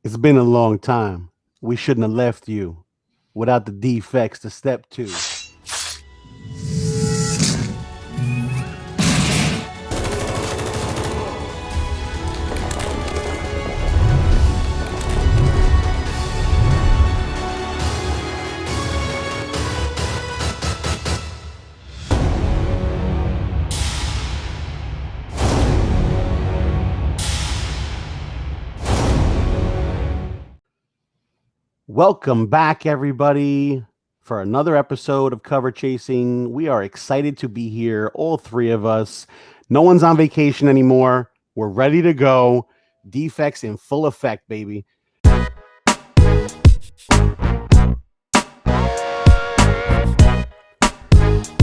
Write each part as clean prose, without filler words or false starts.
It's been a long time. We shouldn't have left you without the defects to step two. Welcome back, everybody, for another episode of Cover Chasing. We are excited to be here, all three of us. No one's on vacation anymore. We're ready to go. Defects in full effect, baby.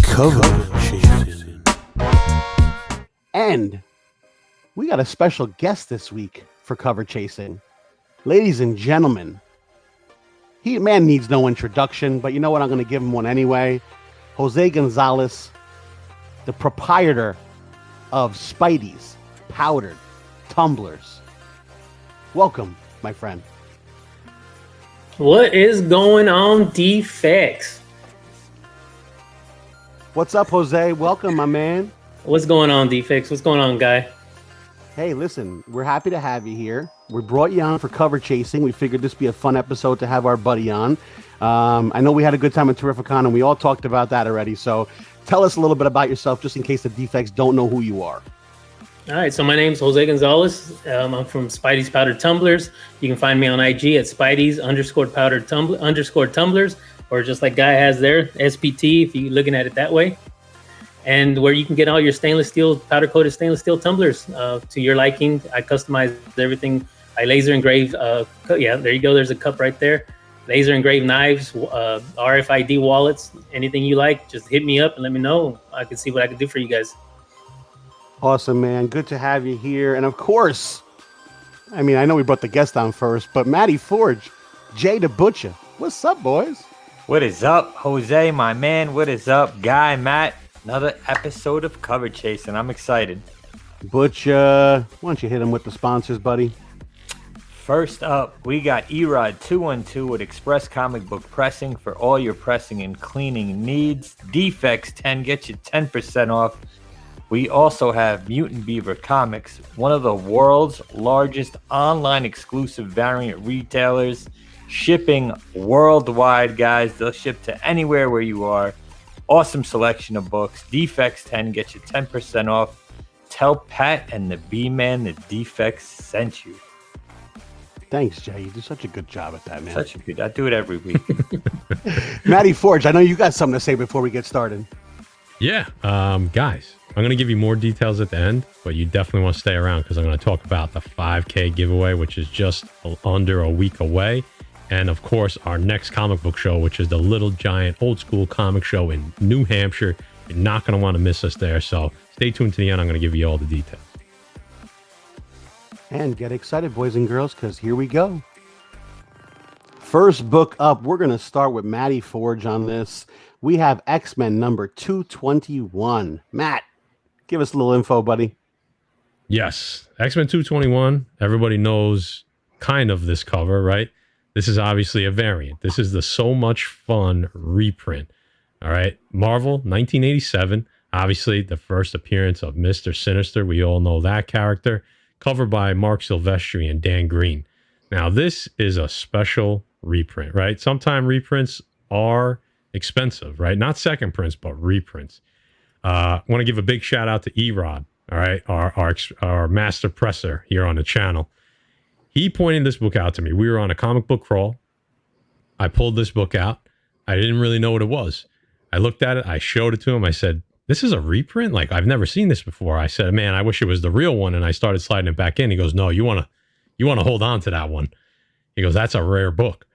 Cover Chasing. And we got a special guest this week for Cover Chasing. Ladies and gentlemen, man needs no introduction, but you know what? I'm going to give him one anyway. Jose Gonzalez, the proprietor of Spidey's powdered tumblers. Welcome, my friend. What is going on, Defects? What's up, Jose? Welcome, my man. What's going on, Defects? What's going on, guy? Hey, listen, we're happy to have you here. We brought you on for Cover Chasing. We figured this would be a fun episode to have our buddy on. I know we had a good time at Terrificon, and we all talked about that already. So tell us a little bit about yourself, just in case the Defects don't know who you are. All right, so my name's Jose Gonzalez. I'm from Spidey's Powdered Tumblers. You can find me on IG at Spidey's _ tumblers, or just like Guy has there, SPT, if you're looking at it that way. And where you can get all your stainless steel, powder coated stainless steel tumblers to your liking. I customize everything. I laser engrave. Yeah, there you go. There's a cup right there. Laser engraved knives, RFID wallets, anything you like. Just hit me up and let me know. I can see what I can do for you guys. Awesome, man. Good to have you here. And of course, I mean, I know we brought the guest on first, but Matty Forge, Jay the Butcher. What's up, boys? What is up, Jose, my man? What is up, Guy, Matt? Another episode of Cover Chasing. I'm excited. Butcher, why don't you hit him with the sponsors, buddy? First up, we got Erod 212 with Express Comic Book Pressing for all your pressing and cleaning needs. Defects 10 get you 10% off. We also have Mutant Beaver Comics, one of the world's largest online exclusive variant retailers, shipping worldwide, guys. They'll ship to anywhere where you are. Awesome selection of books. Defects 10 get you 10% off. Tell Pat and the B-Man the Defects sent you. Thanks, Jay. You do such a good job at that, man. Such a good. I do it every week. Matty Forge, I know you got something to say before we get started. Yeah, guys, I'm going to give you more details at the end, but you definitely want to stay around because I'm going to talk about the 5K giveaway, which is just under a week away. And of course, our next comic book show, which is the Little Giant Old School Comic Show in New Hampshire. You're not going to want to miss us there. So stay tuned to the end. I'm going to give you all the details. And get excited, boys and girls, because here we go. First book up, we're going to start with Matty Forge on this. We have XMen number 221. Matt, give us a little info, buddy. Yes, XMen 221. Everybody knows kind of this cover, right? This is obviously a variant. This is the So Much Fun reprint. All right. Marvel, 1987. Obviously, the first appearance of Mr. Sinister. We all know that character. Covered by Mark Silvestri and Dan Green. Now, this is a special reprint, right? Sometimes reprints are expensive, right? Not second prints, but reprints. I want to give a big shout out to Erod, all right? Our master presser here on the channel. He pointed this book out to me. We were on a comic book crawl. I pulled this book out. I didn't really know what it was. I looked at it. I showed it to him. I said, this is a reprint? Like, I've never seen this before. I said, man, I wish it was the real one. And I started sliding it back in. He goes, no, you want to hold on to that one. He goes, that's a rare book.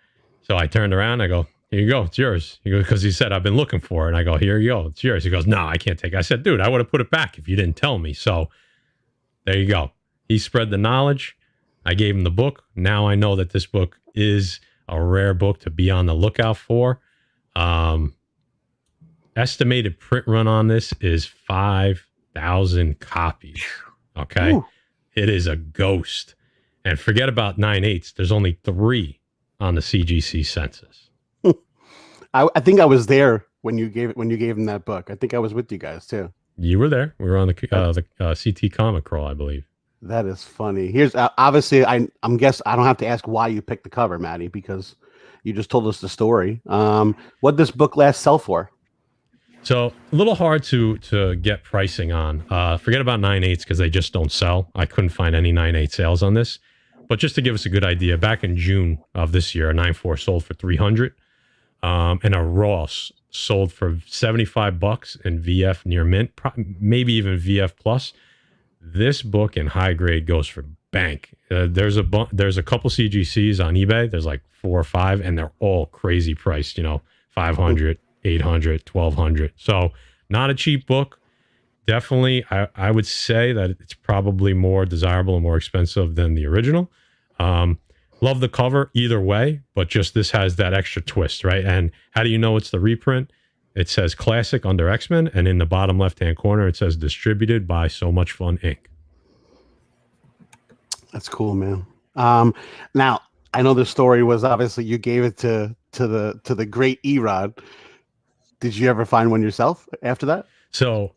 So I turned around. I go, here you go. It's yours. He goes, because he said, I've been looking for it. And I go, here you go. It's yours. He goes, no, I can't take it. I said, dude, I would have put it back if you didn't tell me. So there you go. He spread the knowledge. I gave him the book. Now I know that this book is a rare book to be on the lookout for. Estimated print run on this is 5,000 copies. Okay. Ooh. It is a ghost. And forget about 9/8. There's only 3 on the CGC census. I think I was there when you gave him that book. I think I was with you guys too. You were there. We were on the CT comic crawl, I believe. That is funny. Here's obviously I'm guess I don't have to ask why you picked the cover, Maddie, because you just told us the story. What this book last sell for? So a little hard to get pricing on. Forget about 9/8 because they just don't sell. I couldn't find any 9/8 sales on this. But just to give us a good idea, back in June of this year, a 9/4 sold for $300, and a Ross sold for $75 in VF near mint, maybe even VF plus. This book in high grade goes for bank. There's a couple CGCs on eBay. There's like 4 or 5, and they're all crazy priced. 500, 800, 1200. So not a cheap book. Definitely, I would say that it's probably more desirable and more expensive than the original. Love the cover either way, but just this has that extra twist, right? And how do you know it's the reprint? It says classic under XMen, and in the bottom left-hand corner, it says distributed by So Much Fun Inc. That's cool, man. Now I know the story was obviously you gave it to the great Erod. Did you ever find one yourself after that? So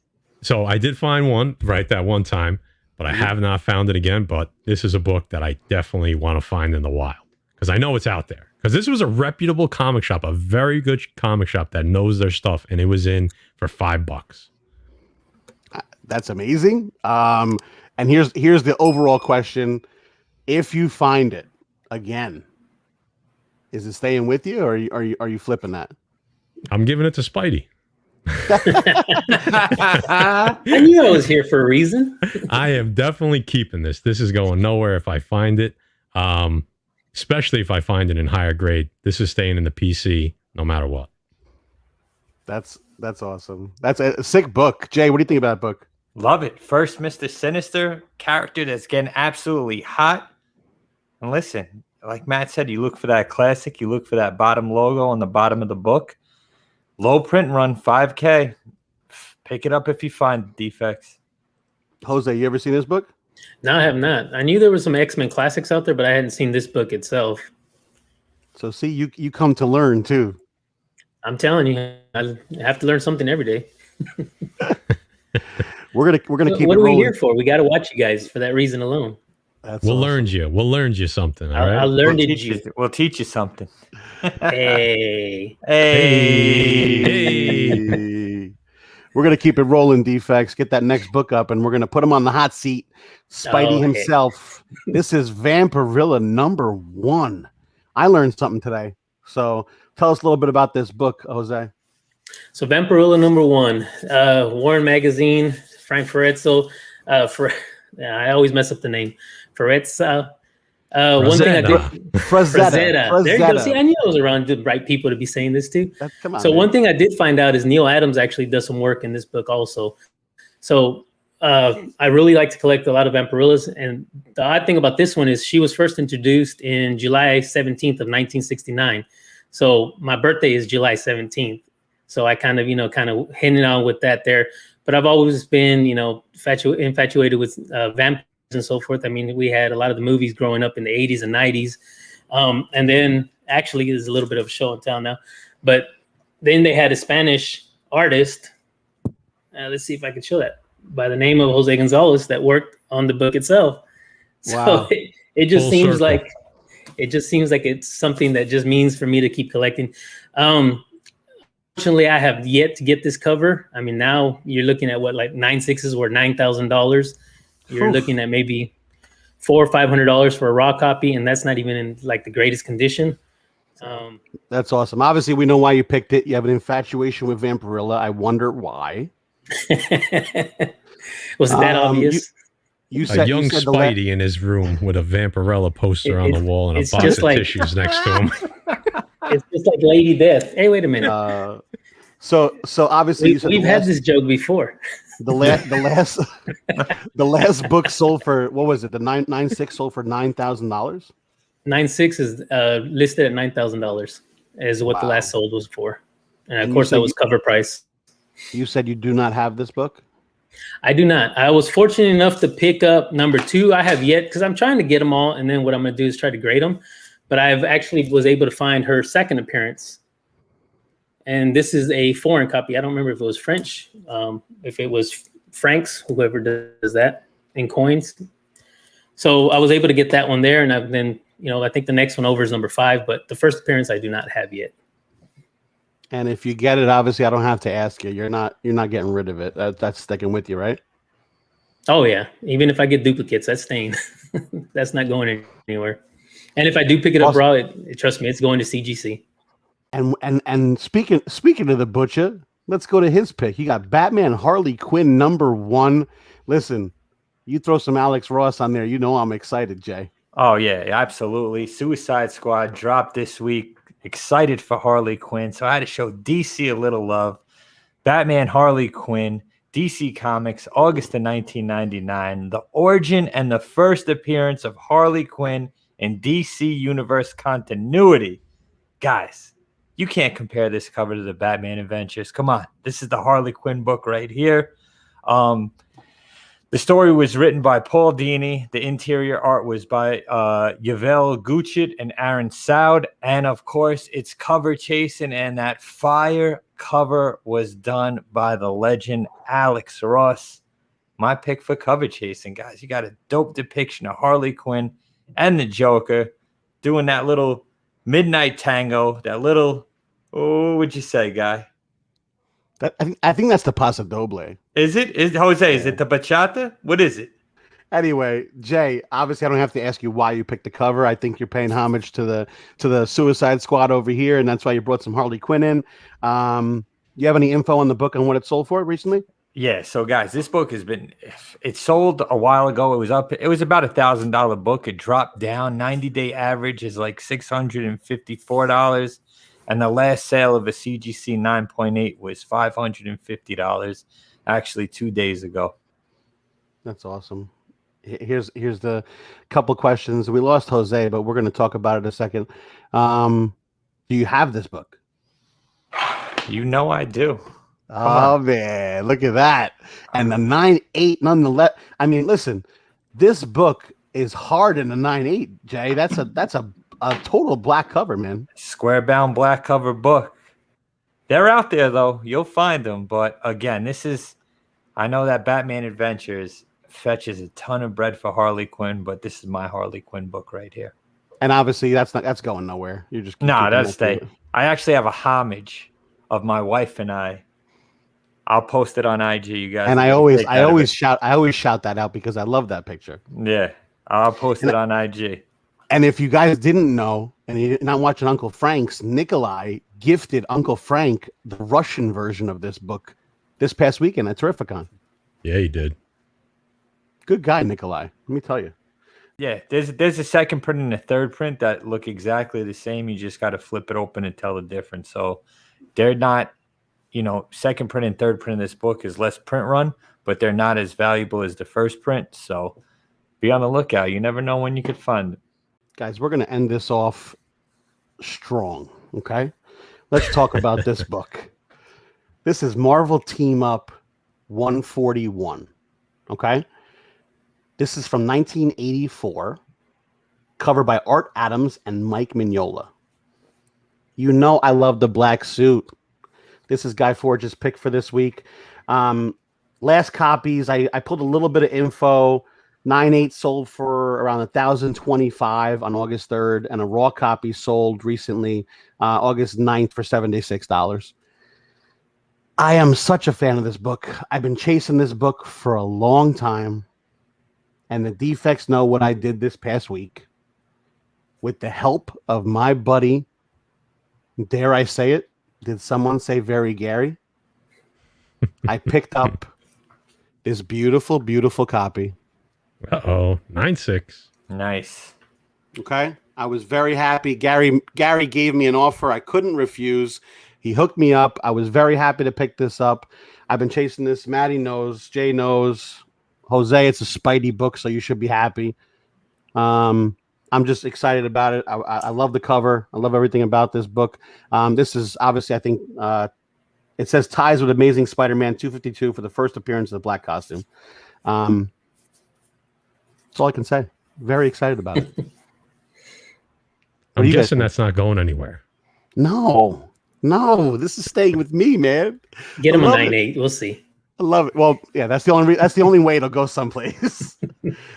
I did find one right that one time, but I have not found it again. But this is a book that I definitely want to find in the wild because I know it's out there. Because this was a reputable comic shop, a very good comic shop that knows their stuff, and it was in for $5. That's amazing. And here's the overall question: if you find it again, is it staying with you, or are you flipping that? I'm giving it to Spidey. I knew I was here for a reason. I am definitely keeping this. This is going nowhere if I find it. Especially if I find it in higher grade. This is staying in the PC no matter what. That's awesome. That's a sick book. Jay, what do you think about that book? Love it. First Mr. Sinister character that's getting absolutely hot. And listen, like Matt said, you look for that classic. You look for that bottom logo on the bottom of the book. Low print run, 5K. Pick it up if you find defects. Jose, you ever seen this book? No, I have not. I knew there were some X-Men classics out there, but I hadn't seen this book itself. So see, you come to learn too. I'm telling you, I have to learn something every day. We're gonna keep. What it are we rolling. here for? We got to watch you guys for that reason alone. That's We'll awesome. learn you something. All right. I learned you. We'll teach you something. Hey. Hey. We're gonna keep it rolling, defects. Get that next book up, and we're gonna put him on the hot seat. Spidey himself. This is Vampirilla #1. I learned something today. So tell us a little bit about this book, Jose. So Vampirilla #1, Warren Magazine, Frank Ferretzo. I always mess up the name. Ferretza. One thing I did. Frazetta. There you go. See, I knew I was around the right people to be saying this too. Come on, so man. one thing I did find out is Neil Adams actually does some work in this book also. So I really like to collect a lot of Vampirillas. And the odd thing about this one is she was first introduced in July 17th of 1969. So my birthday is July 17th. So I kind of hitting on with that there. But I've always been, infatuated with vampires and so forth. I mean, we had a lot of the movies growing up in the 80s and 90s. And then actually there's a little bit of a show and tell now. But then they had a Spanish artist. Let's see if I can show that. By the name of Jose Gonzalez that worked on the book itself. Wow. So it just Full seems circle. like it's something that just means for me to keep collecting. Fortunately, I have yet to get this cover. I mean, now you're looking at what, like 9/6s or $9,000. You're Oof. looking at maybe $400 or $500 for a raw copy, and that's not even in like the greatest condition. That's awesome. Obviously, we know why you picked it. You have an infatuation with Vampirilla. I wonder why. Was it that obvious? You A said young you said the Spidey in his room with a Vampirella poster on the wall and a it's box just of like- tissues next to him. It's just like Lady Death. Hey, wait a minute. So obviously you said We've had this joke before. the last book sold for, what was it? The 9/6 sold for $9,000. 9/6 is listed at $9,000 is what the Wow. last sold was for. And of And you course said that was cover price. You said you do not have this book. I do not. I was fortunate enough to pick up number 2. I have yet, because I'm trying to get them all, and then what I'm going to do is try to grade them. But I've actually was able to find her second appearance. And this is a foreign copy. I don't remember if it was French, if it was francs, whoever does that, in coins. So I was able to get that one there, and I've been, I think the next one over is number 5, but the first appearance I do not have yet. And if you get it, obviously I don't have to ask you. You're not getting rid of it. That's sticking with you, right? Oh yeah. Even if I get duplicates, that's staying. That's not going anywhere. And if I do pick it up raw, trust me, it's going to CGC. And speaking of the butcher, let's go to his pick. He got Batman Harley Quinn number 1. Listen, you throw some Alex Ross on there, I'm excited, Jay. Oh yeah, absolutely. Suicide Squad dropped this week. Excited for Harley Quinn, so I had to show DC a little love. Batman Harley Quinn, DC Comics, August of 1999. The origin and the first appearance of Harley Quinn in DC Universe continuity. Guys, you can't compare this cover to the Batman Adventures. Come on, this is the Harley Quinn book right here. The story was written by Paul Dini. The interior art was by Yavel Guchit and Aaron Soud. And, of course, it's cover chasing. And that fire cover was done by the legend Alex Ross. My pick for cover chasing, guys. You got a dope depiction of Harley Quinn and the Joker doing that little midnight tango, that little, what would you say, guy? I think that's the Paso Doble. Is it? Jose, is it the bachata? What is it? Anyway, Jay, obviously I don't have to ask you why you picked the cover. I think you're paying homage to the Suicide Squad over here, and that's why you brought some Harley Quinn in. You have any info on the book on what it sold for recently? Yeah, so guys, this book it sold a while ago. It was about $1,000 book. It dropped down. 90-day average is like $654. And the last sale of a CGC 9.8 was $550, actually 2 days ago. That's awesome. Here's the couple questions. We lost Jose, but we're going to talk about it in a second. Do you have this book? I do. Oh, man, look at that. And the 9.8 nonetheless. I mean, listen, this book is hard in the 9.8, Jay. That's a total black cover, man. Square bound black cover book. They're out there, though. You'll find them. But again, I know that Batman Adventures fetches a ton of bread for Harley Quinn, but this is my Harley Quinn book right here. And obviously that's going nowhere. You just that's stay. I actually have a homage of my wife and I. I'll post it on IG, you guys. And I always shout that out because I love that picture. Yeah, I'll post it on IG. And if you guys didn't know, and you're not watching Uncle Frank's, Nikolai gifted Uncle Frank the Russian version of this book this past weekend at Terrificon. Yeah, he did. Good guy, Nikolai. Let me tell you. Yeah, there's a second print and a third print that look exactly the same. You just got to flip it open and tell the difference. So they're not, second print and third print of this book is less print run, but they're not as valuable as the first print. So be on the lookout. You never know when you could find it. Guys, we're going to end this off strong, okay? Let's talk about this book. This is Marvel Team Up 141, okay? This is from 1984, covered by Art Adams and Mike Mignola. I love the black suit. This is Guy Forge's pick for this week. Last copies, I pulled a little bit of info. 9.8 sold for around $1,025 on August 3rd, and a raw copy sold recently, August 9th, for $76. I am such a fan of this book. I've been chasing this book for a long time, and the defects know what I did this past week. With the help of my buddy, dare I say it? Did someone say very Gary? I picked up this beautiful, beautiful copy. 9.6. Nice. Okay. I was very happy. Gary gave me an offer I couldn't refuse. He hooked me up. I was very happy to pick this up. I've been chasing this. Maddie knows. Jay knows. Jose, it's a Spidey book, so you should be happy. I'm just excited about it. I love the cover. I love everything about this book. This is obviously, I think, It says ties with Amazing Spider-Man 252 for the first appearance of the black costume. That's all I can say. Very excited about it. I'm guessing that's not going anywhere. No, this is staying with me, man. Get him a 9.8. We'll see. I love it. Well, yeah, that's the only way it'll go someplace.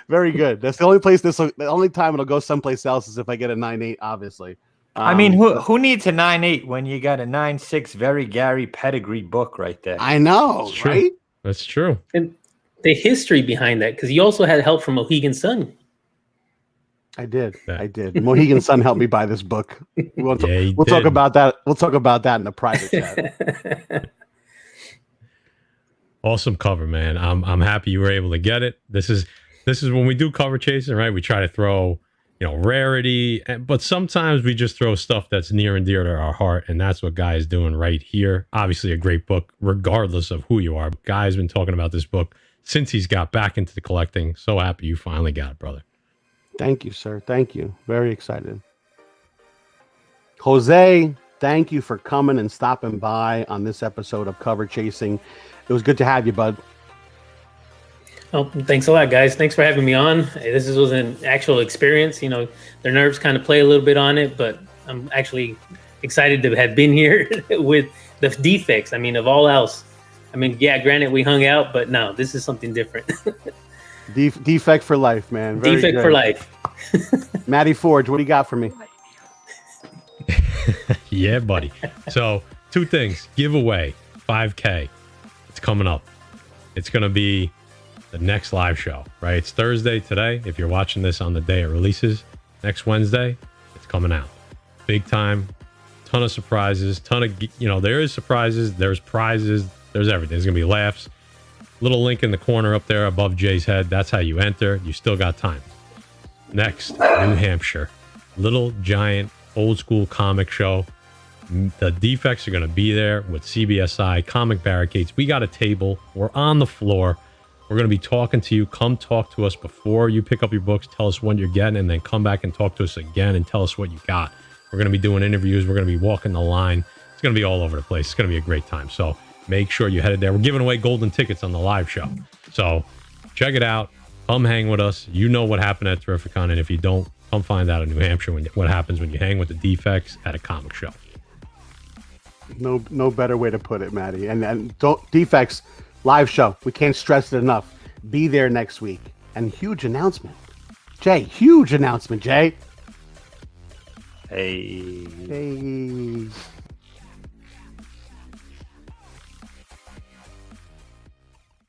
Very good. That's the only place. The only time it'll go someplace else is if I get a 9.8. Obviously. I mean, who needs a 9.8 when you got a 9.6 very Gary pedigree book right there? I know, right? That's true. And the history behind that, because you also had help from Mohegan Sun. I did. Mohegan Sun helped me buy this book. We'll talk about that. We'll talk about that in the private chat. Awesome cover, man. I'm happy you were able to get it. This is when we do cover chasing, right? We try to throw, rarity, but sometimes we just throw stuff that's near and dear to our heart, and that's what Guy is doing right here. Obviously, a great book, regardless of who you are. Guy's been talking about this book since he's got back into the collecting. So happy you finally got it, brother. Thank you, sir. Thank you. Very excited. Jose, thank you for coming and stopping by on this episode of Cover Chasing. It was good to have you, bud. Oh, thanks a lot, guys. Thanks for having me on. This was an actual experience. Their nerves kind of play a little bit on it, but I'm actually excited to have been here with the defects. I mean, of all else. I mean, yeah, granted, we hung out, but no, this is something different. Defect for life, man. Very defect good. for life. Matty Forge, what do you got for me? Yeah, buddy. So, two things. Giveaway, 5K. It's coming up. It's going to be the next live show, right? It's Thursday today. If you're watching this on the day it releases, next Wednesday, it's coming out. Big time. Ton of surprises. There is surprises. There's prizes. There's everything. There's going to be laughs. Little link in the corner up there above Jay's head. That's how you enter. You still got time. Next, New Hampshire. Little giant old school comic show. The defects are going to be there with CBSI, comic barricades. We got a table. We're on the floor. We're going to be talking to you. Come talk to us before you pick up your books. Tell us what you're getting, and then come back and talk to us again and tell us what you got. We're going to be doing interviews. We're going to be walking the line. It's going to be all over the place. It's going to be a great time. So make sure you headed there. We're giving away golden tickets on the live show. So check it out. Come hang with us. You know what happened at Terrificon, and if you don't, come find out in New Hampshire what happens when you hang with the defects at a comic show. No better way to put it, Maddie. And don't defects live show. We can't stress it enough. Be there next week. And huge announcement, Jay. Hey.